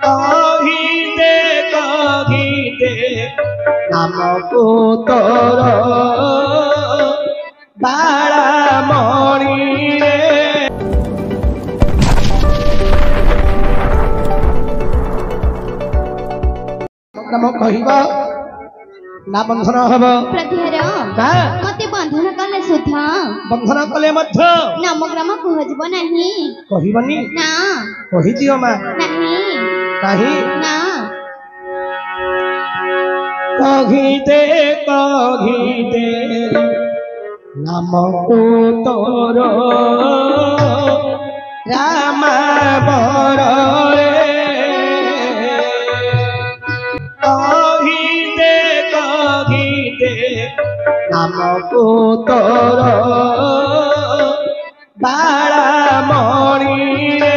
कही दे नाम को तोर बाला मणि रे नाम कहबा ना बंधन हब मते बंधन कले सुधा बंधन कले मध्य नामग्राम कहजब नाही कहबनी ना कहि दियो मा नहीं नहीं ना कही दे नाम को तोर राम बर नाम को तोर बाला मणि रे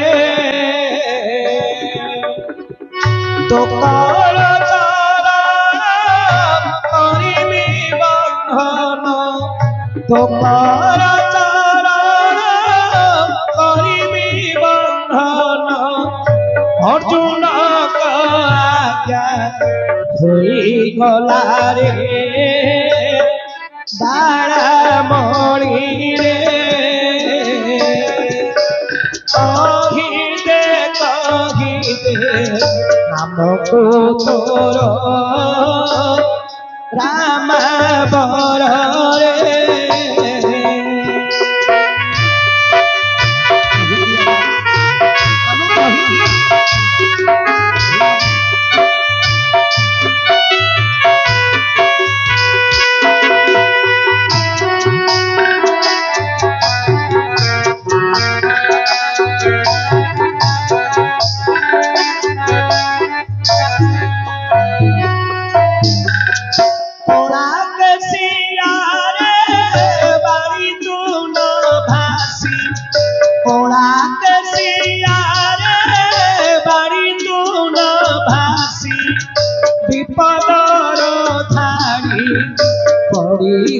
तो कर करिबी बंधन तो कर करिबी बंधन अर्जुन आज्ञा होई गला रे बाला मणि रे कही दे नाम को तोर राम बर रे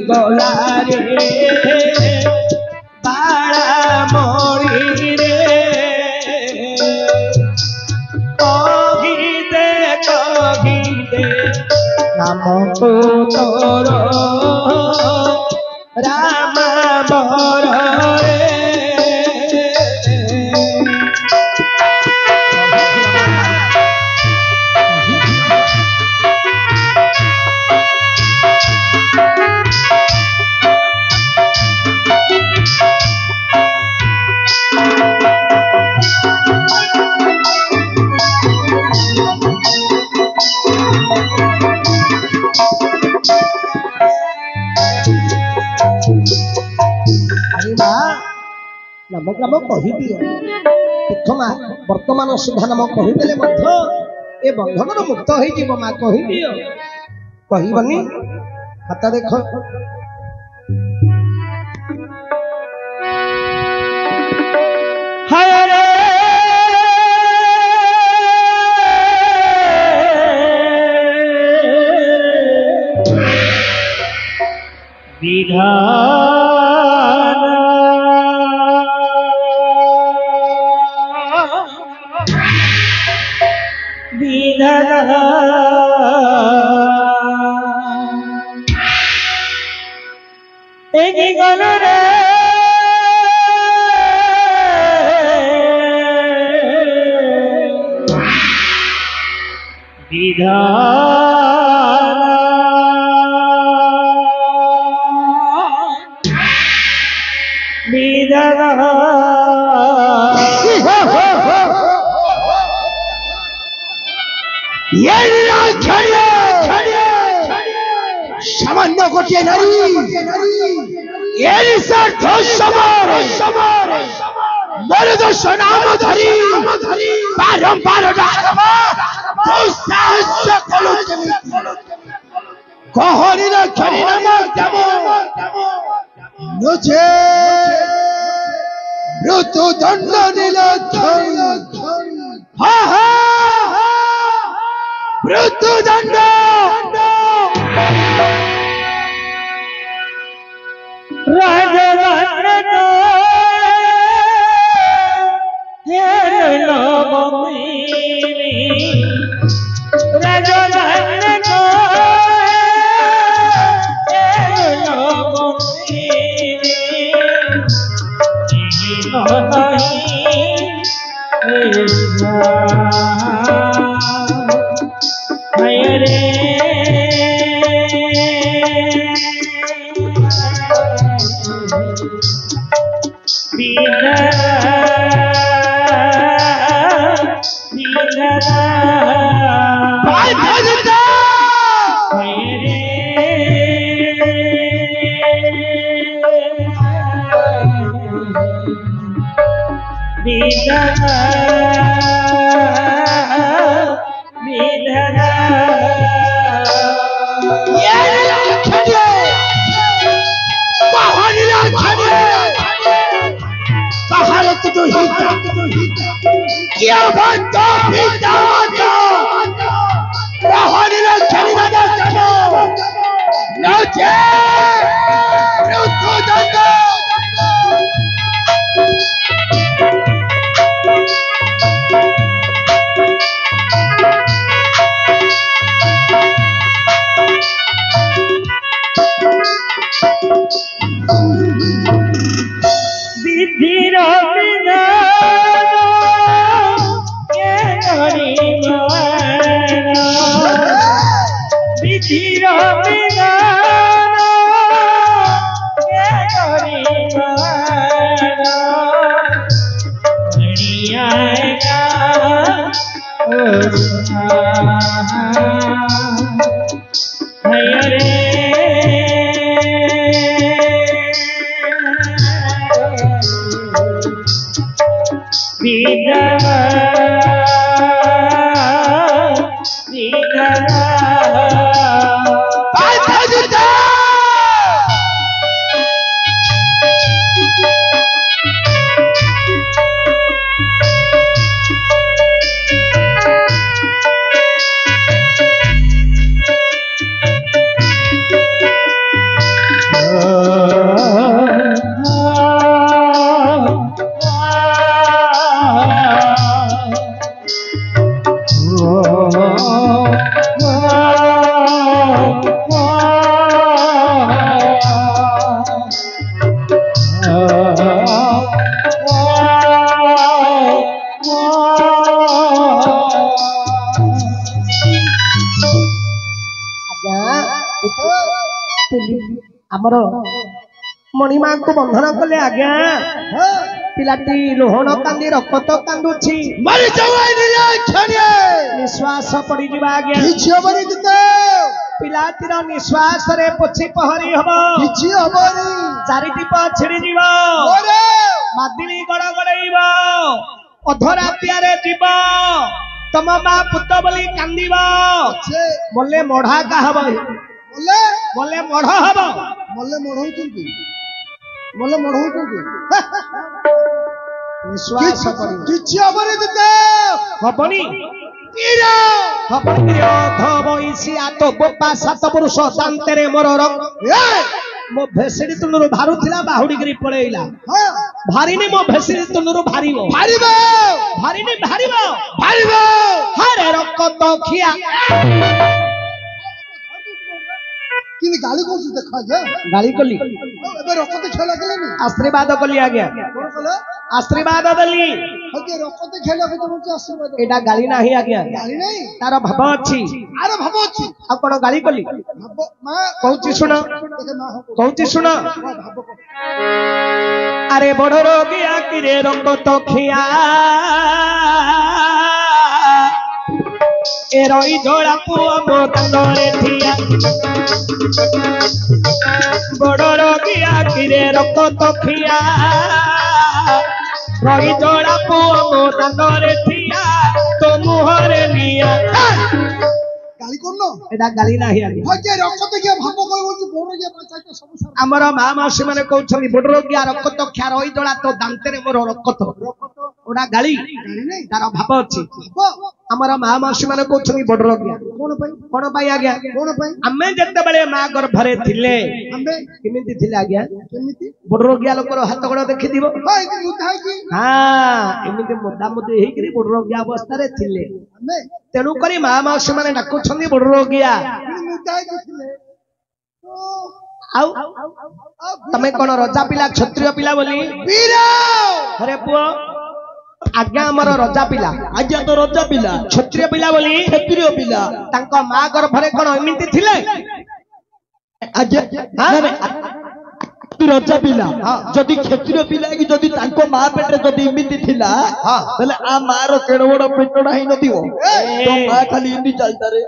गला रे बाला मणि रे कही दे नाम को तोर राम बर रे नामग्राम कहीदियो तीर्थमा वर्तमान सुधा नाम कहीदेले ए बंधन मुक्त हो माँ कहीदियो कहबनी खाता देख सामान्य गोटे नारी मरदोष नाम धरी बारंबार कहनी नुझे मृत्यु दंड मृत्यु दंड ଆମର ମଣିମା को बंधन कले आज्ञा पिलाटी लोहण कांदी रक्त कांदुछि मरि जावै निराक्षण्य निश्वास पड़ी जीवा आज्ञा किछि हबनि दिते पिलाटीर निश्वास रे पोछि पहरी हबो किछि हबनि चारि टिप छिड़ी जीवा ओरे मादिली गड़ गड़ैबो अधरातिया रे जीवा तम मा पुत बोली कांदीबो बोले मढ़ा का हबो बोले बोले मढ़ हबो बोले मढ़ौचंती बोले मढ़ौचंती विश्वास करी किछि हबनि दिते हबनी पीरा हबनी अध बइसिया तो बोपा सात पुरुष दांतेरे मोर मो भेसड़ी तुनुरु भारू थिला बाहुडी गिरी पळेइला भारीने मो भेसड़ी तुनुरु भारीबो भारीबो भारीने भारीबो भारीबो हारे रक्त खिया किनि गाली कोसी देखा जे गाली कली एबे रक्त खेला गेलेनी आशीर्वाद कली आज्ञा कोन कले आशीर्वाद दली हके रक्त खेला को तुम आशीर्वाद एटा गाली नाही आज्ञा गाली नहीं तार भाव अछि अरे भाव अछि आ कोन गाली कली भाव मां कहूची सुन देखे ना हो कहूची सुन भाव अरे बड़ रोगी आकिरे रक्त खिया ए रई झोला पुआ मो तंदरे थिया बड़ रोगी आकिरे रक्त खिया रई झोला पुआ मो तंदरे थिया तो मुहरे लिया गाली कोन एटा गाली नाही आगे हके रक्त के भाव कोइ बोलछु बोर के पंचायत सब सर हमर मां मासी माने कहउछनी बड़ रोगी रक्त खिया रई झोला तो दांतेरे मोर रक्त ওটা গাଳି ତାର ଭାବ ଅଛି ଆମର ମା ମାଉସୀ ମାନେ କହୁଛନ୍ତି ବଡ ରୋଗିଆ କଣ ପାଇଁ ଆଜ୍ଞା ଆମେ ଯେତେବେଳେ ମା ଗର୍ଭରେ ଥିଲେ କେମିତି ଥିଲେ ଆଜ୍ଞା ବଡ ରୋଗିଆ ଲୋକର ହାତ ଗୋଡ ଦେଖିଥିବ ଏମିତି ମୋଦାମୋଦି ହେଇକିରି ବଡ ରୋଗିଆ ଅବସ୍ଥାରେ ଥିଲେ ତେଣୁ କରି ମା ମାଉସୀ ମାନେ ଡାକୁଛନ୍ତି ବଡ ରୋଗିଆ ଆଉ ତମେ କଣ ରଜା ପିଲା କ୍ଷତ୍ରିୟ ପିଲା ବୋଲି ଆରେ ପୁଅ आज्ञा आमर रजा पिला आज्ञा तो रजा पिला क्षत्रिय पिला बोली क्षत्रिय पिला तांको मां गर्भरे कोन एमिति थिले आज्ञा तू रजा पिला जदी क्षत्रिय पिला कि जदी तांको मां पेटरे जदी एमिति थिला तले आ मां रो केडो बडो पेटडा हेइ नथिवो तो मां खाली इन्दी चलता रे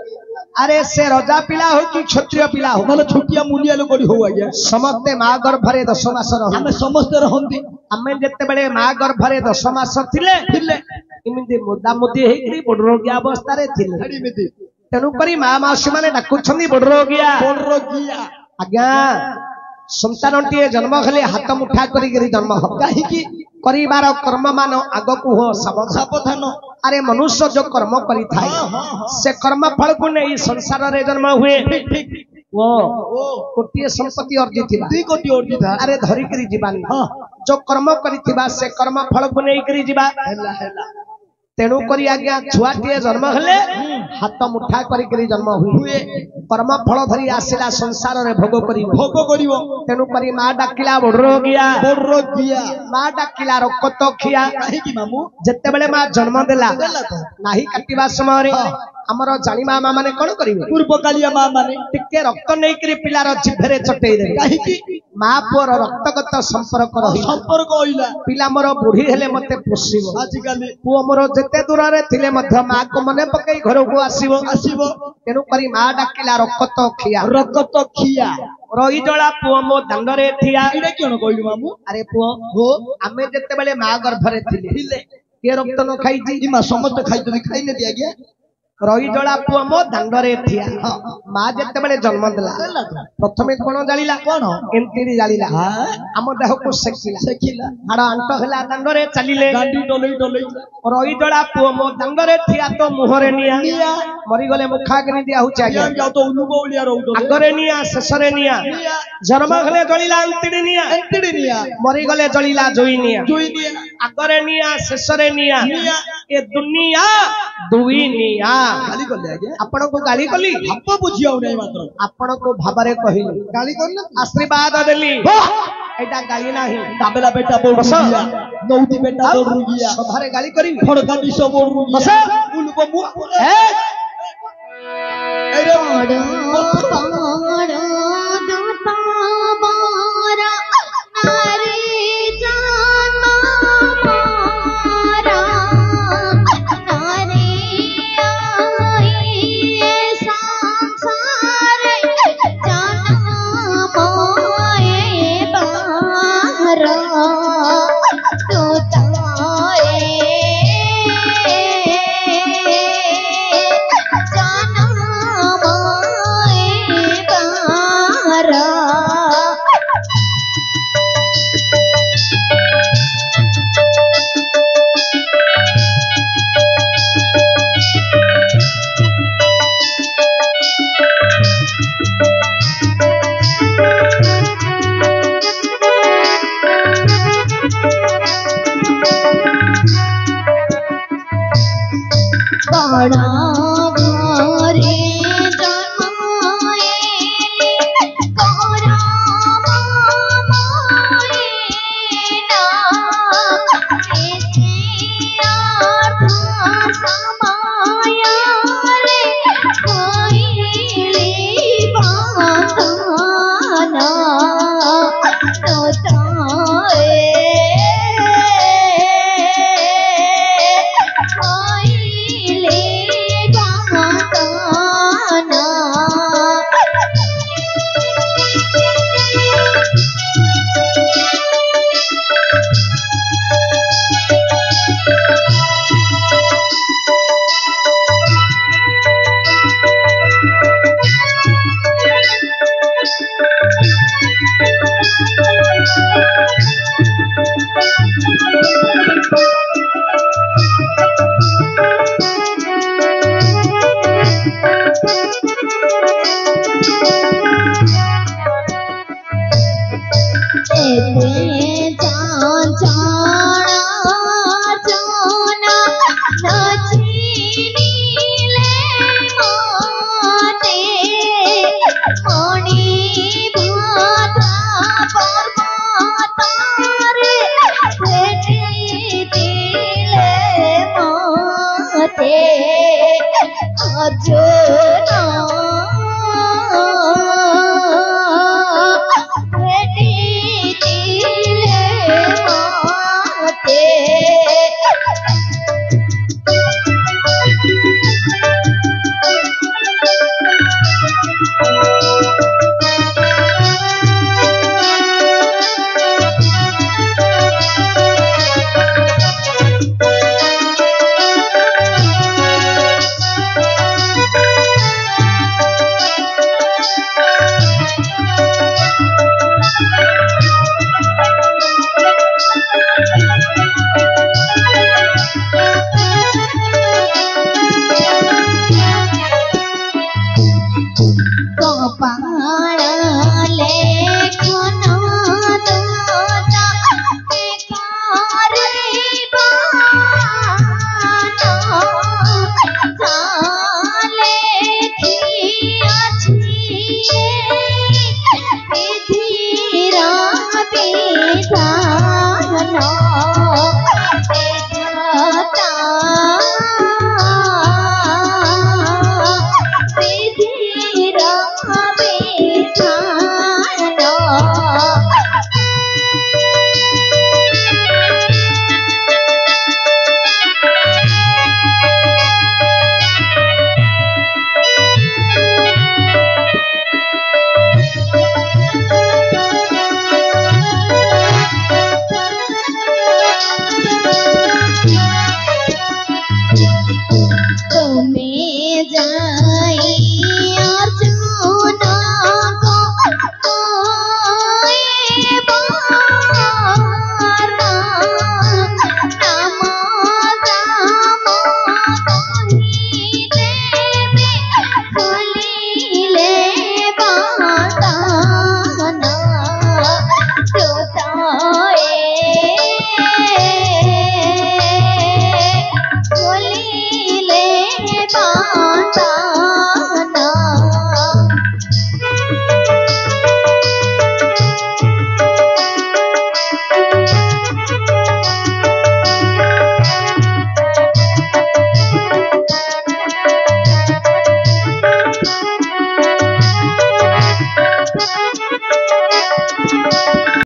अरे से रजा पिला हो कि क्षत्रिय पिला हो मतलब छुटिया मूलिया लोग हो आज्ञा समस्ते मां गर्भरे 10 मास रह हम समस्त रहंती आमे जत्ते बेले मां गर्भरे 10 मास थिले इमिति मोदामोदी हेकरी बड रोगिया अवस्था रे थिले तेनु करी मां मासी माने डाकुछंदी बड रोगिया आज्ञा संतानटिए जन्म हेले हाथ मुठा करी जन्म हो काहे की करिबार कर्म मान आगो को हो सावधान अरे मनुष्य जो कर्म करी थाए से कर्म फल को नहीं संसार रे जन्म हुए वो कोटिए संपत्ति अर्जित थिबा 2 कोटी अर्जित अरे धरि करी जीवानी जो कर्म करी थिबा से कर्म फल को नहीं करी जीवा तेणु करी आज्ञा छुआटिए जन्म हेले हाथ मुठा करी जन्म हुए कर्म फल धरी आसिला संसार रे भोग करिवो तेणु करी मां डाकिला बड रोगिया मां डाकिला रक्त खिया काहे की मामू जत्ते बेले मां जन्म देला नाही काटिबा समय रे हमर जानी मां माने कोन करिवे पूर्व कालिया मां माने टिके रक्त नै करी पिलार जिभरे चटै दे काहे की मां पुअर रक्तगत संपर्क होइला पिला मोर बुढ़ी हेले मते पोसिबो आजि काली पुओ मोर जते दूर रे थिले मध्य मां को मने पकई घर को आसीबो तेनु करी मां डाकिला रक्त खिया रही जला पुओ मो दांड रे थिया इडे कोन कहलु मामू अरे पुओ हो आमे जते बेले मां गर्भरे थिले के रक्त न खाई जी मां समस्त खाई तो खाई ने दिया गया रही जला पुओ मो दांड रे थिया मां जते बेले जन्म देला प्रथमे कोन जालिला कोन एंतिरी जालिला हम देह को सेकिला हाड़ा अंट हला दांड रे चलिले गांडी डोलई रही जला पुओ मो दांड रे थिया तो मुहरे निया मरी गले मुखाग्नि दिया हुचे आगे जाओ तो उलुगो उलिया रहू आगरे निया शेषरे निया जन्म हले जलिला एंतिरी निया मरी गले जलिला जोई निया आगरे निया शेषरे निया ए दुनिया दुई निया गाली करले आगे आपण को गाली कली भाव बुझियाउ नै मात्र आपण को भाबरे कहिली गाली करले आशीर्वाद देली एटा गाली नाही दाबेला बेटा बोल रुगिया नौती बेटा बोल रुगिया सभारे गाली करी फड़का दिसो बोल रुगिया उलबो मु अरे बड़ो दूता मारा नारे जाना मारा नारे आई संसार जाना मोए बारा दूता जाना अर्जुन भेटी दिले माते तुम्हें जा